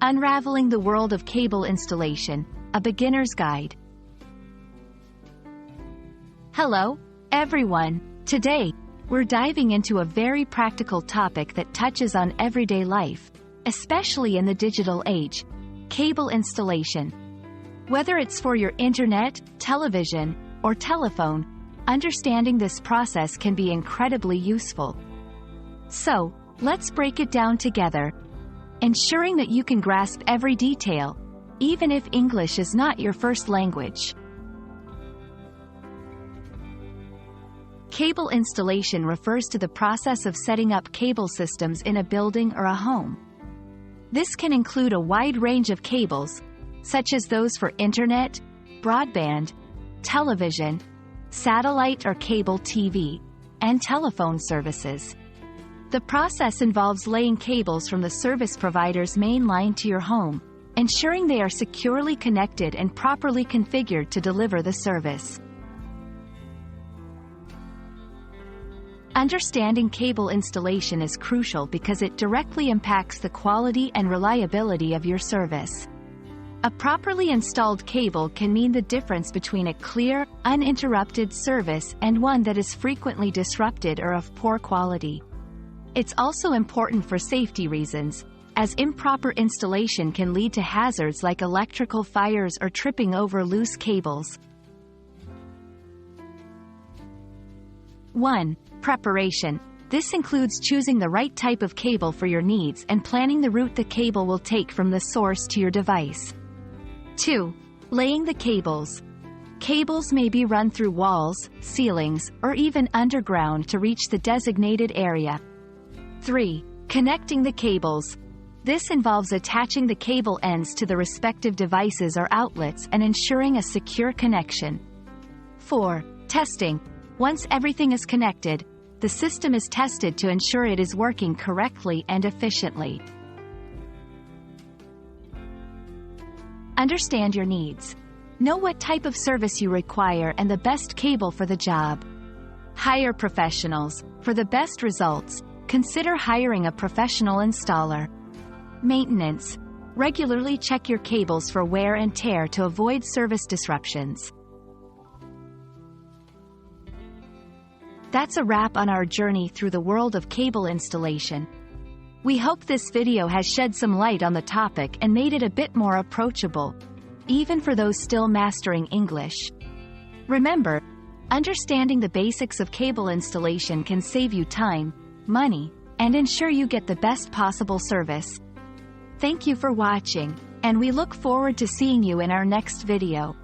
Unraveling the World of Cable Installation, a Beginner's Guide. Hello, everyone. Today, we're diving into a very practical topic that touches on everyday life, especially in the digital age: cable installation. Whether it's for your internet, television, or telephone, understanding this process can be incredibly useful. So, let's break it down together, ensuring that you can grasp every detail, even if English is not your first language. Cable installation refers to the process of setting up cable systems in a building or a home. This can include a wide range of cables, such as those for internet, broadband, television, satellite or cable TV, and telephone services. The process involves laying cables from the service provider's main line to your home, ensuring they are securely connected and properly configured to deliver the service. Understanding cable installation is crucial because it directly impacts the quality and reliability of your service. A properly installed cable can mean the difference between a clear, uninterrupted service and one that is frequently disrupted or of poor quality. It's also important for safety reasons, as improper installation can lead to hazards like electrical fires or tripping over loose cables. 1. Preparation. This includes choosing the right type of cable for your needs and planning the route the cable will take from the source to your device. 2. Laying the cables. Cables may be run through walls, ceilings, or even underground to reach the designated area. 3. Connecting the cables. This involves attaching the cable ends to the respective devices or outlets and ensuring a secure connection. 4. Testing. Once everything is connected, the system is tested to ensure it is working correctly and efficiently. Understand your needs. Know what type of service you require and the best cable for the job. Hire professionals. For the best results, consider hiring a professional installer. Maintenance. Regularly check your cables for wear and tear to avoid service disruptions. That's a wrap on our journey through the world of cable installation. We hope this video has shed some light on the topic and made it a bit more approachable, even for those still mastering English. Remember, understanding the basics of cable installation can save you time, money, and ensure you get the best possible service. Thank you for watching, and we look forward to seeing you in our next video.